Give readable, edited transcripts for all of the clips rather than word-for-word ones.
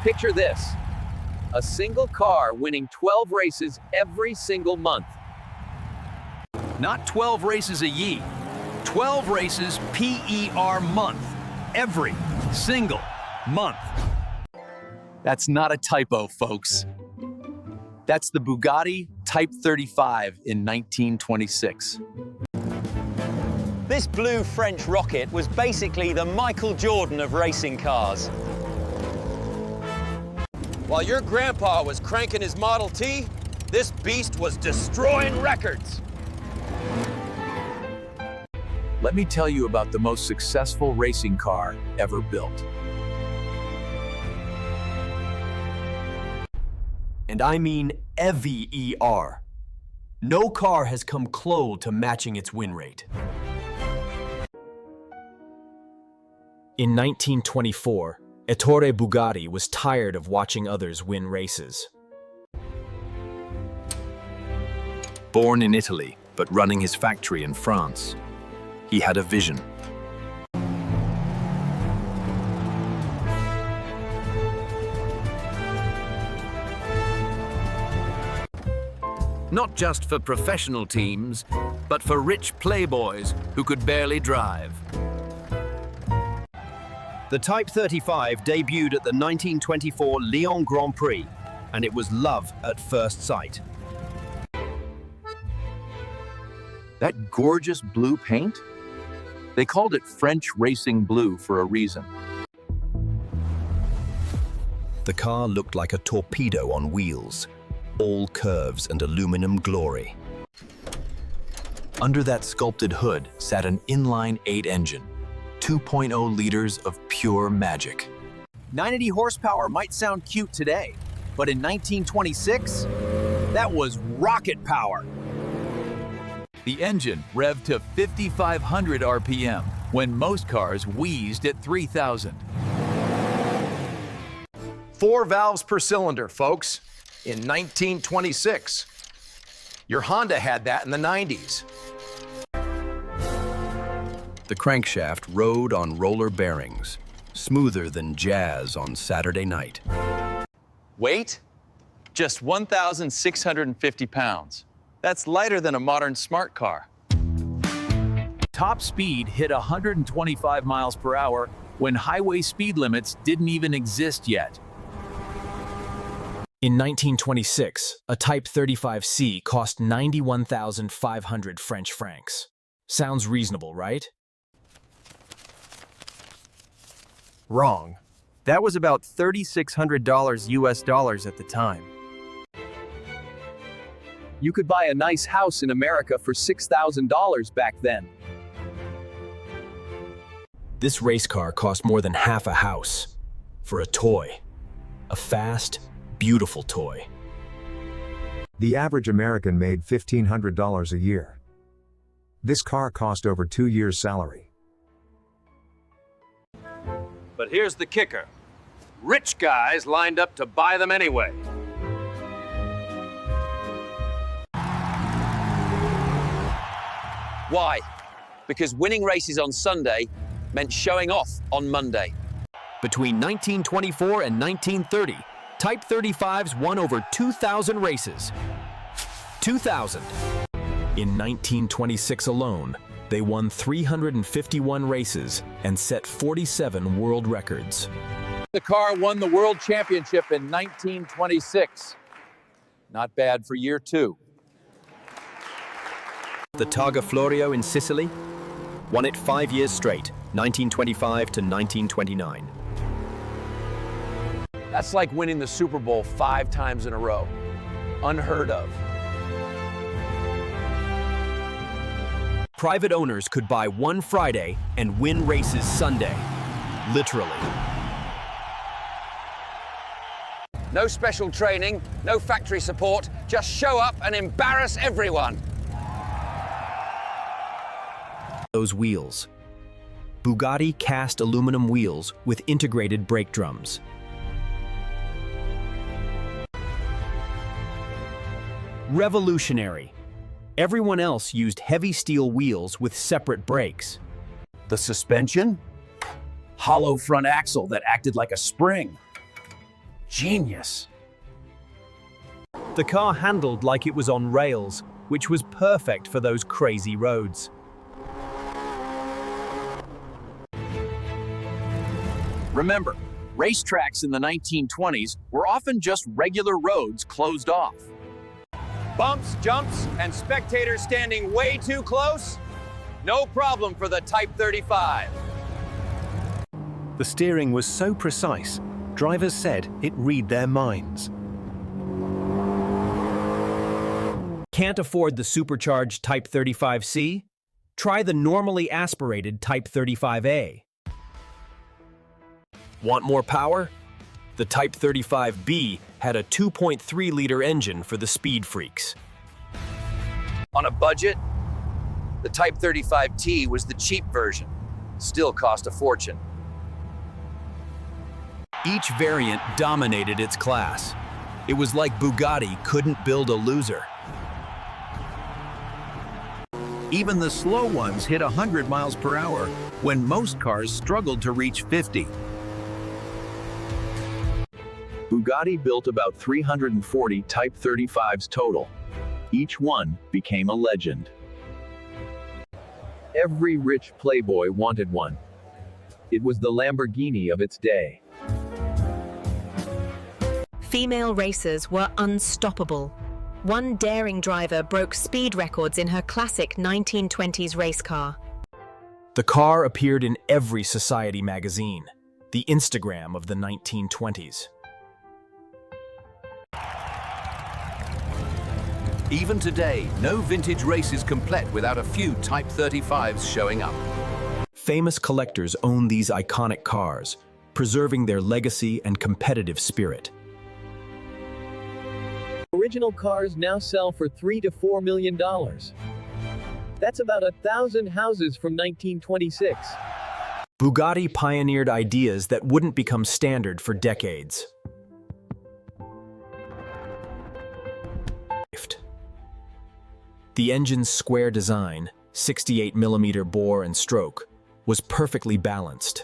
Picture this, a single car winning 12 races every single month. Not 12 races a year, 12 races per month, every single month. That's not a typo, folks. That's the Bugatti Type 35 in 1926. This blue French rocket was basically the Michael Jordan of racing cars. While your grandpa was cranking his Model T, this beast was destroying records. Let me tell you about the most successful racing car ever built. And I mean EVER. No car has come close to matching its win rate. In 1924, Ettore Bugatti was tired of watching others win races. Born in Italy, but running his factory in France, he had a vision. Not just for professional teams, but for rich playboys who could barely drive. The Type 35 debuted at the 1924 Lyon Grand Prix, and it was love at first sight. That gorgeous blue paint? They called it French racing blue for a reason. The car looked like a torpedo on wheels, all curves and aluminum glory. Under that sculpted hood sat an inline-8 engine, 2.0 liters of pure magic. 980 horsepower might sound cute today, but in 1926, that was rocket power. The engine revved to 5,500 RPM when most cars wheezed at 3,000. 4 valves per cylinder, folks, in 1926. Your Honda had that in the 90s. The crankshaft rode on roller bearings, smoother than jazz on Saturday night. Weight? Just 1,650 pounds. That's lighter than a modern smart car. Top speed hit 125 miles per hour when highway speed limits didn't even exist yet. In 1926, a Type 35C cost 91,500 French francs. Sounds reasonable, right? Wrong. That was about $3,600 US dollars at the time. You could buy a nice house in America for $6,000 back then. This race car cost more than half a house for a toy. A fast, beautiful toy. The average American made $1,500 a year. This car cost over 2 years' salary. But here's the kicker. Rich guys lined up to buy them anyway. Why? Because winning races on Sunday meant showing off on Monday. Between 1924 and 1930, Type 35s won over 2,000 races. 2,000. In 1926 alone, they won 351 races and set 47 world records. The car won the World Championship in 1926. Not bad for year 2. The Targa Florio in Sicily won it 5 years straight, 1925 to 1929. That's like winning the Super Bowl 5 times in a row. Unheard of. Private owners could buy one Friday and win races Sunday. Literally. No special training, no factory support, just show up and embarrass everyone. Those wheels. Bugatti cast aluminum wheels with integrated brake drums. Revolutionary. Everyone else used heavy steel wheels with separate brakes. The suspension? Hollow front axle that acted like a spring. Genius. The car handled like it was on rails, which was perfect for those crazy roads. Remember, racetracks in the 1920s were often just regular roads closed off. Bumps, jumps, and spectators standing way too close? No problem for the Type 35. The steering was so precise, drivers said it read their minds. Can't afford the supercharged Type 35C? Try the normally aspirated Type 35A. Want more power? The Type 35B had a 2.3-liter engine for the speed freaks. On a budget, the Type 35T was the cheap version. Still cost a fortune. Each variant dominated its class. It was like Bugatti couldn't build a loser. Even the slow ones hit 100 miles per hour when most cars struggled to reach 50. Bugatti built about 340 Type 35s total. Each one became a legend. Every rich playboy wanted one. It was the Lamborghini of its day. Female racers were unstoppable. One daring driver broke speed records in her classic 1920s race car. The car appeared in every society magazine, the Instagram of the 1920s. Even today, no vintage race is complete without a few Type 35s showing up. Famous collectors own these iconic cars, preserving their legacy and competitive spirit. Original cars now sell for $3 to $4 million. That's about 1,000 houses from 1926. Bugatti pioneered ideas that wouldn't become standard for decades. The engine's square design, 68mm bore and stroke, was perfectly balanced.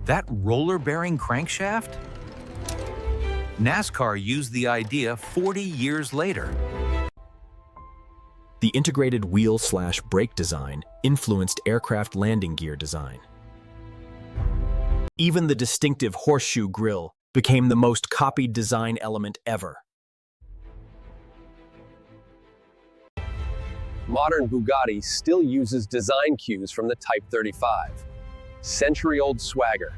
That roller-bearing crankshaft? NASCAR used the idea 40 years later. The integrated wheel/brake design influenced aircraft landing gear design. Even the distinctive horseshoe grille became the most copied design element ever. Modern Bugatti still uses design cues from the Type 35. Century-old swagger.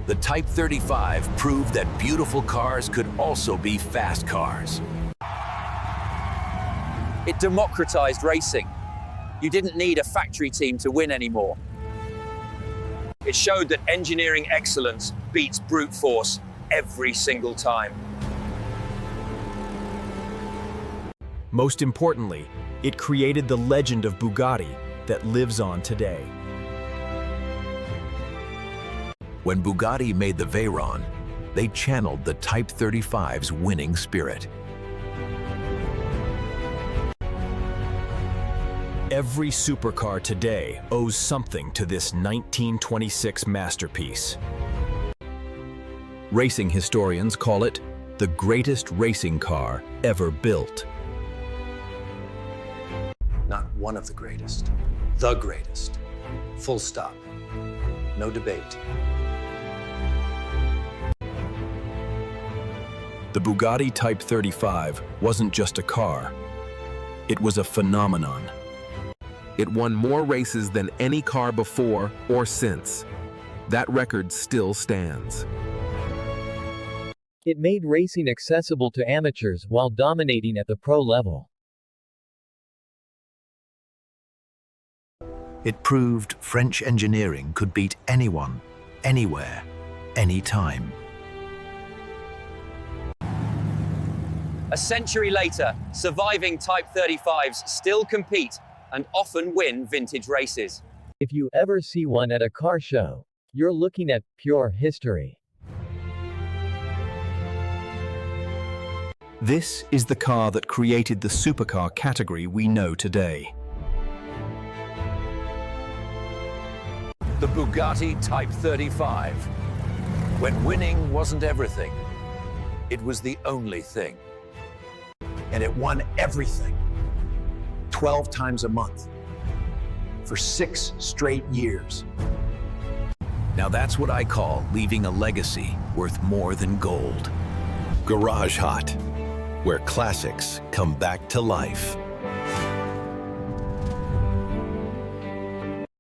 The Type 35 proved that beautiful cars could also be fast cars. It democratized racing. You didn't need a factory team to win anymore. It showed that engineering excellence beats brute force every single time. Most importantly, it created the legend of Bugatti that lives on today. When Bugatti made the Veyron, they channeled the Type 35's winning spirit. Every supercar today owes something to this 1926 masterpiece. Racing historians call it the greatest racing car ever built. Not one of the greatest, the greatest. Full stop. No debate. The Bugatti Type 35 wasn't just a car. It was a phenomenon. It won more races than any car before or since. That record still stands. It made racing accessible to amateurs while dominating at the pro level. It proved French engineering could beat anyone, anywhere, anytime. A century later, surviving Type 35s still compete and often win vintage races. If you ever see one at a car show, you're looking at pure history. This is the car that created the supercar category we know today. The Bugatti Type 35. When winning wasn't everything, it was the only thing. And it won everything. 12 times a month. For 6 straight years. Now that's what I call leaving a legacy worth more than gold. Garage Hot, where classics come back to life.